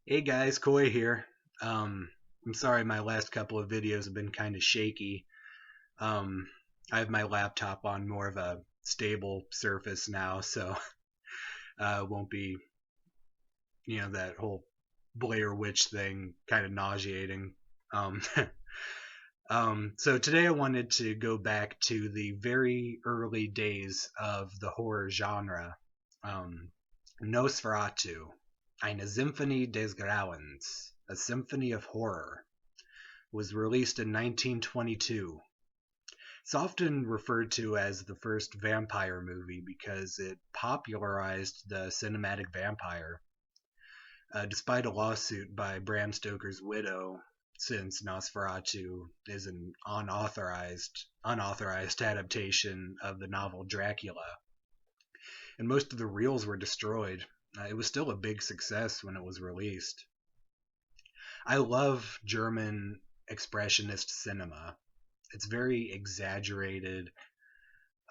Hey guys, Koi here. I'm sorry my last couple of videos have been kind of shaky. Um, I have my laptop on more of a stable surface now, so won't be, that whole Blair Witch thing kind of nauseating. Um, so today I wanted to go back to the very early days of the horror genre. Um, Nosferatu, Eine Symphonie des Grauens, a symphony of horror, was released in 1922. It's often referred to as the first vampire movie because it popularized the cinematic vampire, despite a lawsuit by Bram Stoker's widow, since Nosferatu is an unauthorized adaptation of the novel Dracula, and most of the reels were destroyed. It was still a big success when it was released. I love German expressionist cinema. It's very exaggerated.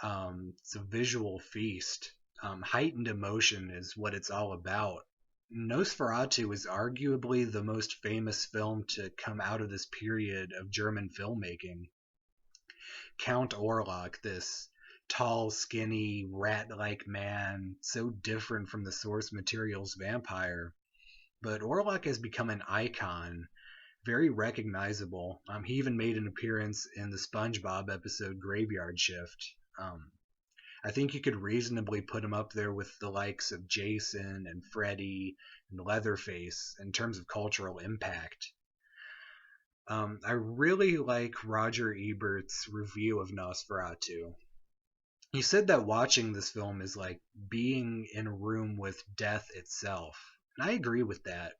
It's a visual feast. Heightened emotion is what it's all about. Nosferatu is arguably the most famous film to come out of this period of German filmmaking. Count Orlok, this tall, skinny, rat-like man, so different from the source material's vampire. But Orlok has become an icon, very recognizable. He even made an appearance in the SpongeBob episode Graveyard Shift. I think you could reasonably put him up there with the likes of Jason and Freddy and Leatherface in terms of cultural impact. I really like Roger Ebert's review of Nosferatu. He said that watching this film is like being in a room with death itself. And I agree with that.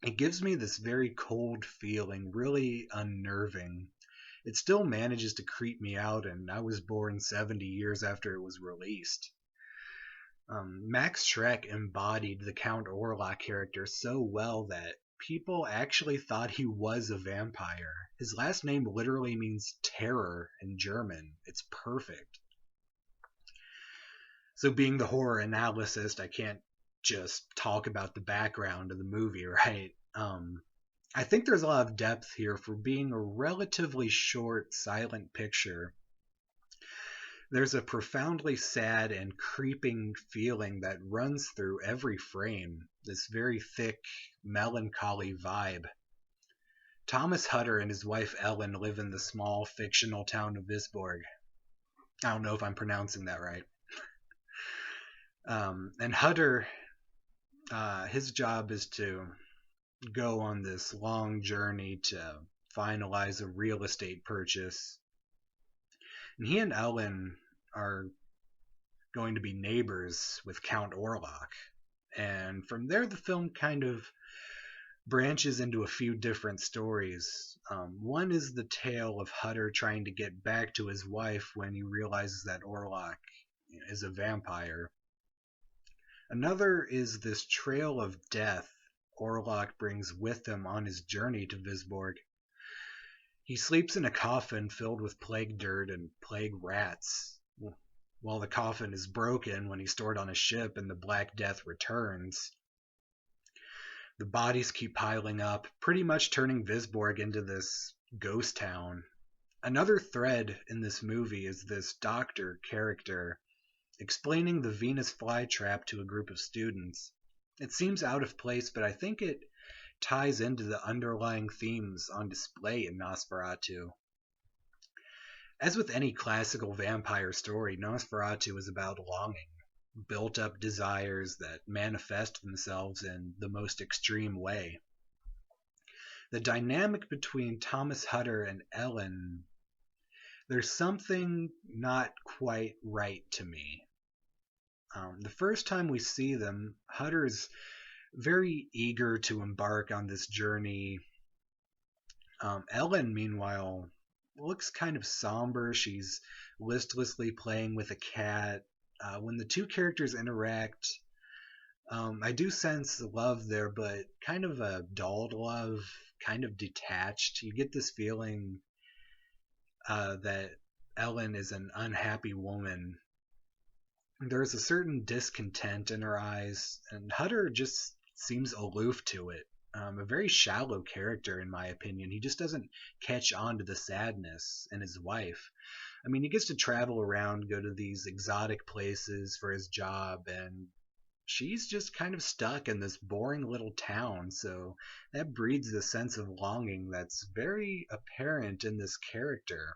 It gives me this very cold feeling, really unnerving. It still manages to creep me out, and I was born 70 years after it was released. Max Schreck embodied the Count Orlok character so well that people actually thought he was a vampire. His last name literally means terror in German. It's perfect. So, being the horror analyst, I can't just talk about the background of the movie, right? I think there's a lot of depth here for being a relatively short, silent picture. There's a profoundly sad and creeping feeling that runs through every frame, this very thick, melancholy vibe. Thomas Hutter and his wife Ellen live in the small fictional town of Visborg. I don't know if I'm pronouncing that right. And Hutter, his job is to go on this long journey to finalize a real estate purchase. And he and Ellen are going to be neighbors with Count Orlok. And from there, the film kind of branches into a few different stories. One is the tale of Hutter trying to get back to his wife when he realizes that Orlok is a vampire. Another is this trail of death Orlok brings with him on his journey to Visborg. He sleeps in a coffin filled with plague dirt and plague rats, while the coffin is broken when he's stored on a ship and the Black Death returns. The bodies keep piling up, pretty much turning Visborg into this ghost town. Another thread in this movie is this doctor character explaining the Venus flytrap to a group of students. It seems out of place, but I think it ties into the underlying themes on display in Nosferatu. As with any classical vampire story, Nosferatu is about longing, built up desires that manifest themselves in the most extreme way. The dynamic between Thomas Hutter and Ellen, there's something not quite right to me. The first time we see them, Hutter's very eager to embark on this journey. Ellen, meanwhile, looks kind of somber. She's listlessly playing with a cat. When the two characters interact, I do sense love there, but kind of a dulled love, kind of detached. You get this feeling that Ellen is an unhappy woman. There's a certain discontent in her eyes, and Hutter just seems aloof to it. A very shallow character, in my opinion. He just doesn't catch on to the sadness in his wife. I mean, he gets to travel around, go to these exotic places for his job, and she's just kind of stuck in this boring little town. So that breeds a sense of longing that's very apparent in this character.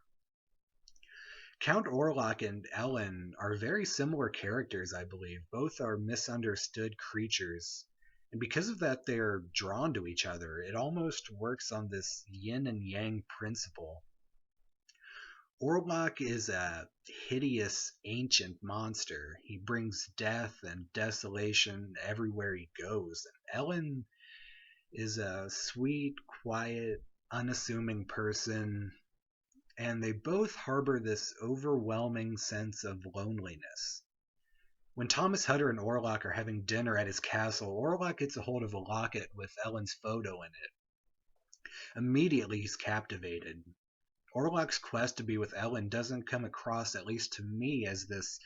Count Orlok and Ellen are very similar characters, I believe. Both are misunderstood creatures. And because of that, they're drawn to each other. It almost works on this yin and yang principle. Orlok is a hideous ancient monster. He brings death and desolation everywhere he goes. And Ellen is a sweet, quiet, unassuming person, and they both harbor this overwhelming sense of loneliness. When Thomas Hutter and Orlok are having dinner at his castle, Orlok gets a hold of a locket with Ellen's photo in it. Immediately he's captivated. Orlok's quest to be with Ellen doesn't come across, at least to me, as this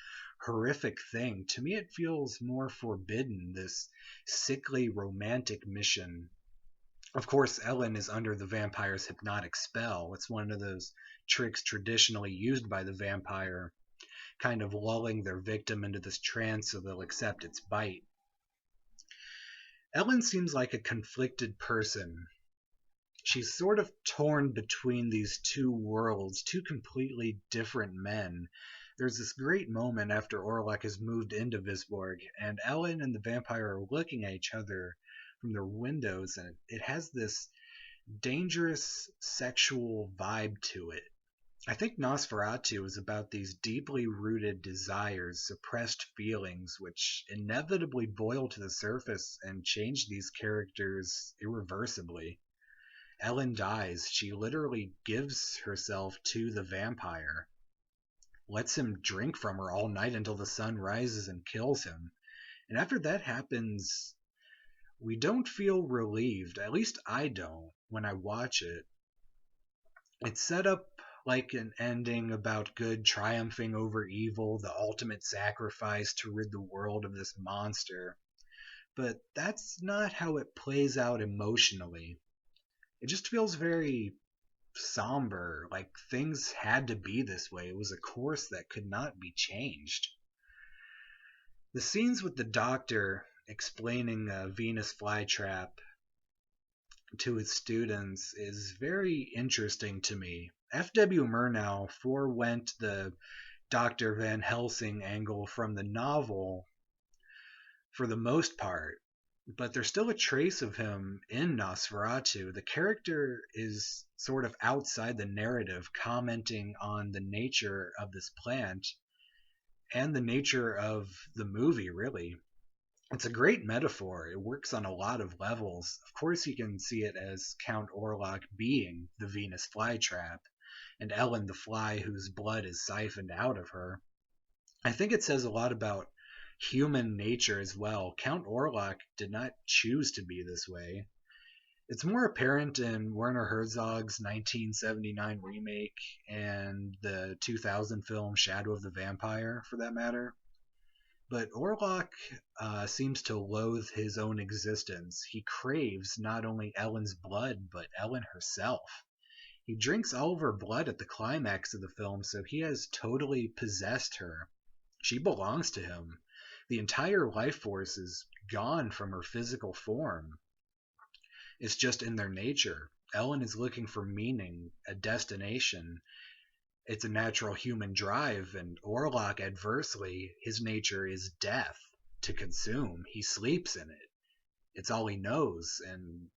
horrific thing. To me, it feels more forbidden, this sickly romantic mission. Of course, Ellen is under the vampire's hypnotic spell. It's one of those tricks traditionally used by the vampire, kind of lulling their victim into this trance so they'll accept its bite. Ellen seems like a conflicted person. She's sort of torn between these two worlds, two completely different men. There's this great moment after Orlok has moved into Visborg, and Ellen and the vampire are looking at each other from their windows, and it has this dangerous sexual vibe to it. I think Nosferatu is about these deeply rooted desires, suppressed feelings, which inevitably boil to the surface and change these characters irreversibly. Ellen dies. She literally gives herself to the vampire, lets him drink from her all night until the sun rises and kills him. And after that happens, we don't feel relieved. At least I don't when I watch it. It's set up like an ending about good triumphing over evil, the ultimate sacrifice to rid the world of this monster. But that's not how it plays out emotionally. It just feels very somber, like things had to be this way. It was a course that could not be changed. The scenes with the doctor explaining a Venus flytrap to his students is very interesting to me. F.W. Murnau forewent the Dr. Van Helsing angle from the novel for the most part, but there's still a trace of him in Nosferatu. The character is sort of outside the narrative, commenting on the nature of this plant and the nature of the movie, really. It's a great metaphor. It works on a lot of levels. Of course, you can see it as Count Orlok being the Venus flytrap, and Ellen the fly whose blood is siphoned out of her. I think it says a lot about human nature as well. Count Orlok did not choose to be this way. It's more apparent in Werner Herzog's 1979 remake and the 2000 film Shadow of the Vampire, for that matter. But Orlok seems to loathe his own existence. He craves not only Ellen's blood, but Ellen herself. He drinks all of her blood at the climax of the film, so he has totally possessed her. She belongs to him. The entire life force is gone from her physical form. It's just in their nature. Ellen is looking for meaning, a destination. It's a natural human drive, and Orlok, adversely, his nature is death, to consume. He sleeps in it. It's all he knows, and,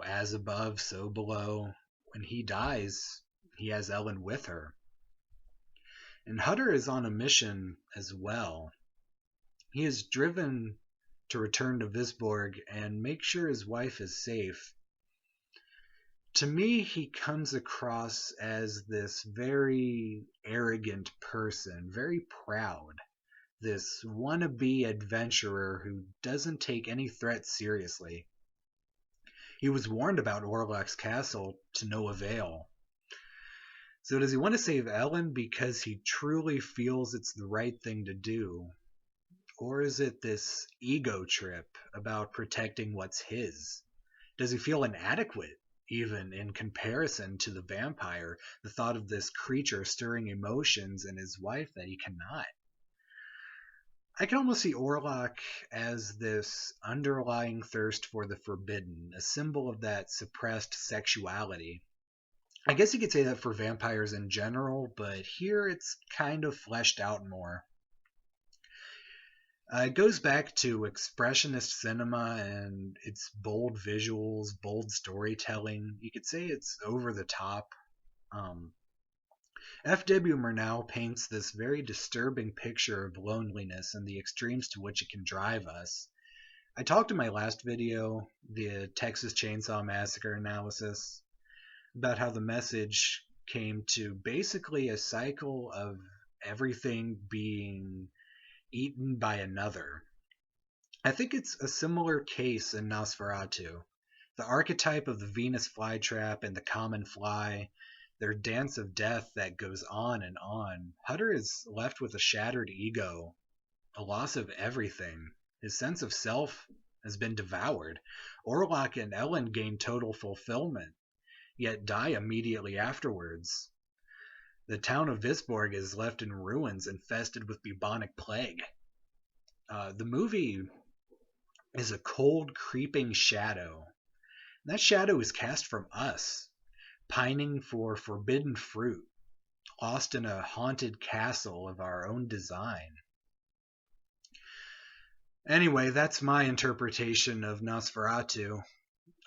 as above, so below. When he dies, he has Ellen with her. And Hutter is on a mission as well. He is driven to return to Visborg and make sure his wife is safe. To me, he comes across as this very arrogant person, very proud, this wannabe adventurer who doesn't take any threat seriously. He was warned about Orlok's castle to no avail. So does he want to save Ellen because he truly feels it's the right thing to do? Or is it this ego trip about protecting what's his? Does he feel inadequate, even in comparison to the vampire? The thought of this creature stirring emotions in his wife that he cannot. I can almost see Orlok as this underlying thirst for the forbidden, a symbol of that suppressed sexuality. I guess you could say that for vampires in general, but here it's kind of fleshed out more. It goes back to expressionist cinema and its bold visuals, bold storytelling. You could say it's over the top. Um, F.W. Murnau paints this very disturbing picture of loneliness and the extremes to which it can drive us. I talked in my last video, the Texas Chainsaw Massacre analysis, about how the message came to basically a cycle of everything being eaten by another. I think it's a similar case in Nosferatu. The archetype of the Venus flytrap and the common fly, their dance of death that goes on and on. Hutter is left with a shattered ego, a loss of everything. His sense of self has been devoured. Orlok and Ellen gain total fulfillment, yet die immediately afterwards. The town of Visborg is left in ruins, infested with bubonic plague. The movie is a cold, creeping shadow. That shadow is cast from us, pining for forbidden fruit, lost in a haunted castle of our own design. Anyway, that's my interpretation of Nosferatu.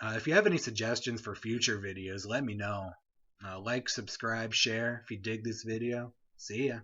If you have any suggestions for future videos, let me know. Like, subscribe, share if you dig this video. See ya.